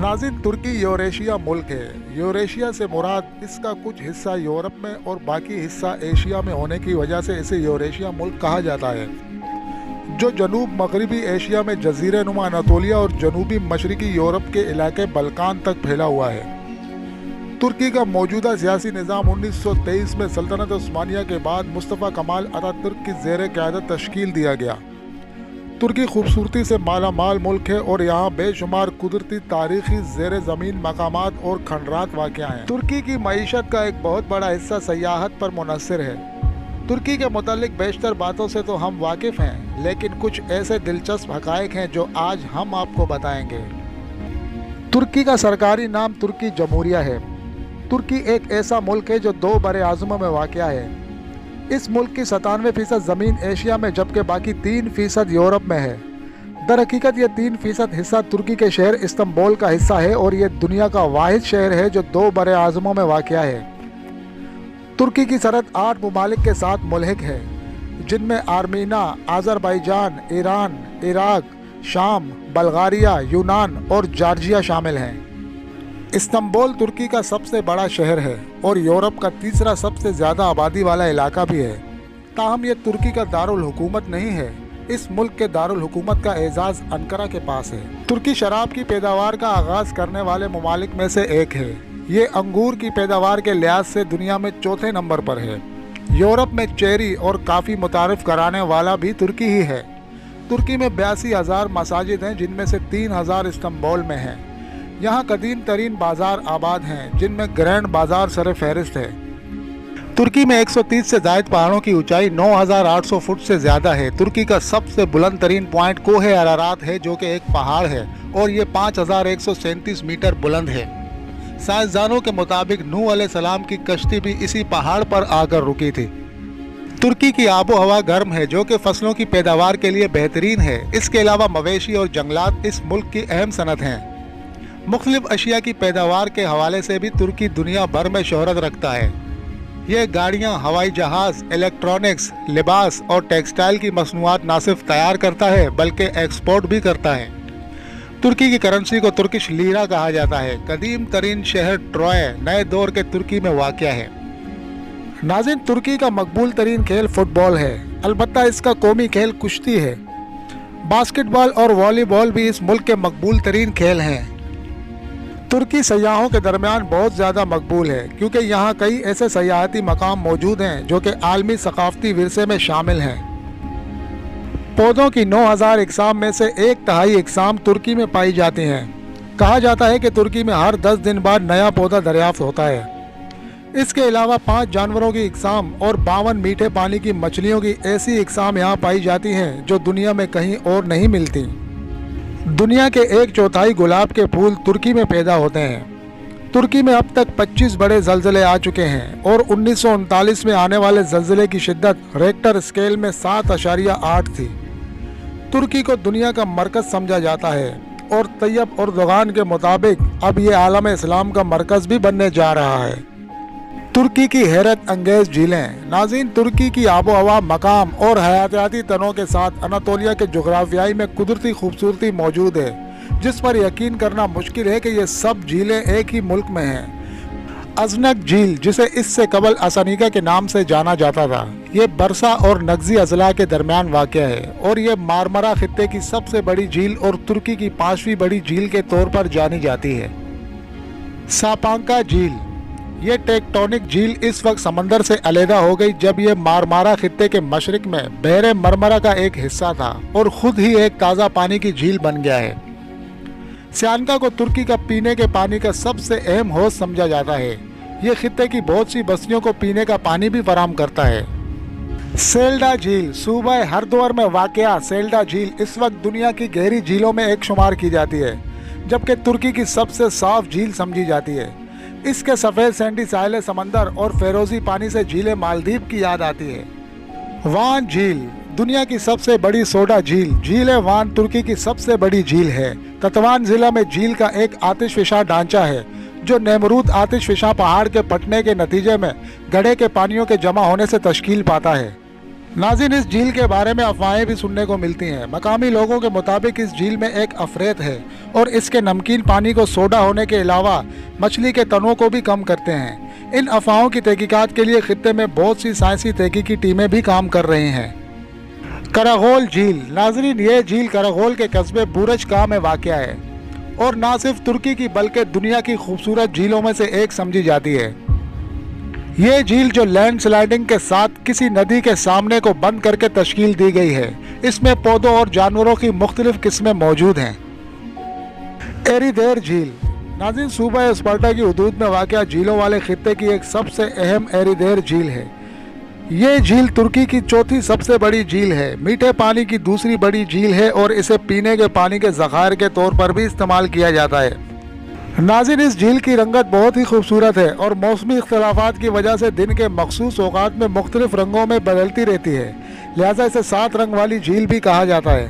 नाज़रीन, तुर्की यूरेशिया मुल्क है। यूरेशिया से मुराद इसका कुछ हिस्सा यूरोप में और बाकी हिस्सा एशिया में होने की वजह से इसे यूरेशिया मुल्क कहा जाता है, जो जनूब मगरबी एशिया में जजीरे नुमा अनातोलिया और जनूबी मशरकी यूरोप के इलाके बल्कान तक फैला हुआ है। तुर्की का मौजूदा सियासी निज़ाम 1923 में सल्तनत उस्मानिया के बाद मुस्तफ़ा कमाल अतातुर्क की ज़ेर क़यादत तश्कील दिया गया। तुर्की खूबसूरती से माला माल मुल्क है और यहाँ बेशुमार कुदरती, तारीखी, ज़ेर ज़मीन मकामात और खंडरात वाक़या हैं। तुर्की की मईशत का एक बहुत बड़ा हिस्सा सयाहत पर मुनहसर है। तुर्की के मुतालिक बेशतर बातों से तो हम वाकिफ़ हैं, लेकिन कुछ ऐसे दिलचस्प हक़ाइक़ हैं जो आज हम आपको बताएंगे। तुर्की का सरकारी नाम तुर्की जमहूरिया है। तुर्की एक ऐसा मुल्क है जो 2 बड़े आज़मों में वाक़या है। इस मुल्क की 97% ज़मीन एशिया में जबकि बाकी 3% यूरोप में है। दर हकीकत ये 3% हिस्सा तुर्की के शहर इस्तांबुल का हिस्सा है और ये दुनिया का वाहिद शहर है जो 2 बड़े आज़मों में वाक़या है। तुर्की की सरहद 8 ममालिक के साथ मुल्हिक है, जिनमें आर्मीना, आज़रबाईजान, ईरान, इराक, शाम, बल्गारिया, यूनान और जॉर्जिया शामिल हैं। इस्तांबुल तुर्की का सबसे बड़ा शहर है और यूरोप का तीसरा सबसे ज़्यादा आबादी वाला इलाका भी है। ताहम यह तुर्की का दारुल हुकूमत नहीं है। इस मुल्क के दारुल हुकूमत का एजाज़ अंकारा के पास है। तुर्की शराब की पैदावार का आगाज़ करने वाले ममालिक में से एक है। ये अंगूर की पैदावार के लिहाज से दुनिया में 4थे नंबर पर है। यूरोप में चेरी और काफ़ी मुतारिफ कराने वाला भी तुर्की ही है। तुर्की में 82,000 मसाजिद हैं, जिनमें से 3,000 इस्तांबुल में हैं। यहाँ कदीम तरीन बाज़ार आबाद हैं, जिनमें ग्रैंड बाज़ार सर फहरिस्त है। तुर्की में 130 से ज़ायद पहाड़ों की ऊंचाई 9,800 फुट से ज़्यादा है। तुर्की का सबसे बुलंद तरीन पॉइंट कोहे अरारात है, जो कि एक पहाड़ है और ये 5,137 मीटर बुलंद है। साइंसदानों के मुताबिक नूह अलैहिस्सलाम की कश्ती भी इसी पहाड़ पर आकर रुकी थी। तुर्की की आबो हवा गर्म है, जो कि फसलों की पैदावार के लिए बेहतरीन है। इसके अलावा मवेशी और जंगलात इस मुल्क की अहम सनत हैं। मुख्तलिफ अशिया की पैदावार के हवाले से भी तुर्की दुनिया भर में शोहरत रखता है। ये गाड़ियाँ, हवाई जहाज़, इलेक्ट्रॉनिक्स, लिबास और टेक्सटाइल की मसनूआत न सिर्फ तैयार करता है बल्कि एक्सपोर्ट भी करता है। तुर्की की करेंसी को तुर्किश लीरा कहा जाता है। कदीम तरीन शहर ट्रॉय नए दौर के तुर्की में वाक़या है। नाज़रीन, तुर्की का मकबूल तरीन खेल फुटबॉल है, अलबत्ता इसका कौमी खेल कुश्ती है। बास्केटबॉल और वॉलीबॉल भी इस मुल्क के मकबूल तरीन खेल हैं। तुर्की सयाहों के दरमियान बहुत ज़्यादा मकबूल है, क्योंकि यहाँ कई ऐसे सयाहती मकाम मौजूद हैं जो कि आलमी सकाफती विरसे में शामिल हैं। पौधों की 9,000 इकसाम में से 1/3 इकसाम तुर्की में पाई जाती हैं। कहा जाता है कि तुर्की में हर 10 दिन बाद नया पौधा दरियाफ्त होता है। इसके अलावा 5 जानवरों की इकसाम और 52 मीठे पानी की मछलियों की ऐसी इकसाम यहाँ पाई जाती हैं जो दुनिया में कहीं और नहीं मिलती। दुनिया के 1/4 गुलाब के फूल तुर्की में पैदा होते हैं। तुर्की में अब तक 25 बड़े ज़लज़ले आ चुके हैं और 1939 में आने वाले ज़लज़ले की शिद्दत रेक्टर स्केल में 7.8 थी। तुर्की को दुनिया का मरकज़ समझा जाता है और तैयब एर्दोगान के मुताबिक अब ये आलम इस्लाम का मरकज़ भी बनने जा रहा है। तुर्की की हैरत अंगेज़ झीलें। नाज़रीन, तुर्की की आबो हवा, मकाम और हयातियाती तनों के साथ अनातोलिया के जोग्राफियाई में कुदरती खूबसूरती मौजूद है, जिस पर यकीन करना मुश्किल है कि ये सब झीलें एक ही मुल्क में हैं। अजनक झील, जिसे इससे कबल असानिका के नाम से जाना जाता था, ये बरसा और नगजी अजला के दरमियान वाक़या है और ये मारमरा खित्ते की सबसे बड़ी झील और तुर्की की 5वीं बड़ी झील के तौर पर जानी जाती है। सापांका झील, ये टेक्टोनिक झील इस वक्त समंदर से अलहदा हो गई जब ये मारमारा खित्ते के मशरिक में बहरे मरमरा का एक हिस्सा था और खुद ही एक ताज़ा पानी की झील बन गया है। सियानका को तुर्की का पीने के पानी का सबसे अहम हौज समझा जाता है। ये खित्ते की बहुत सी बस्तियों को पीने का पानी भी फराहम करता है। सेल्डा झील, सूबा हरद्वार में वाक़या सेल्डा झील इस वक्त दुनिया की गहरी झीलों में एक शुमार की जाती है, जबकि तुर्की की सबसे साफ झील समझी जाती है। इसके सफ़ेद सैंडी साहिल समंदर और फेरोजी पानी से झीलें मालदीव की याद आती है। वान झील, दुनिया की सबसे बड़ी सोडा झील, झील वान तुर्की की सबसे बड़ी झील है। ततवान ज़िला में झील का एक आतिशफिशा ढांचा है जो नेमरूद आतिशफिशा पहाड़ के फटने के नतीजे में गड्ढे के पानियों के जमा होने से तश्कील पाता है। नाज़रीन, इस झील के बारे में अफवाहें भी सुनने को मिलती हैं। मकामी लोगों के मुताबिक इस झील में एक अफरेत है और इसके नमकीन पानी को सोडा होने के अलावा मछली के तनों को भी कम करते हैं। इन अफवाहों की तहकीकात के लिए खित्ते में बहुत सी साइंसी तहकीकी टीमें भी काम कर रही हैं। करागोल झील। नाज़रीन, ये झील करागोल के कस्बे बुरज का में वाक़या है और ना सिर्फ तुर्की की बल्कि दुनिया की खूबसूरत झीलों में से एक समझी जाती है। ये झील जो लैंड स्लाइडिंग के साथ किसी नदी के सामने को बंद करके तश्कील दी गई है। इसमें पौधों और जानवरों की मुख्तलिफ किस्में मौजूद हैं। एरिदेर झील। नाज़रीन, सूबा स्पार्टा की हदूद में वाक़या झीलों वाले खित्ते की एक सबसे अहम एरिदेर झील है। ये झील तुर्की की चौथी सबसे बड़ी झील है, मीठे पानी की दूसरी बड़ी झील है और इसे पीने के पानी के ज़खायर के तौर पर भी इस्तेमाल किया जाता है। नाज़रीन, इस झील की रंगत बहुत ही खूबसूरत है और मौसमी इख्तलाफात की वजह से दिन के मखसूस औक़ात में मुख्तलिफ रंगों में बदलती रहती है, लिहाजा इसे 7 रंग वाली झील भी कहा जाता है।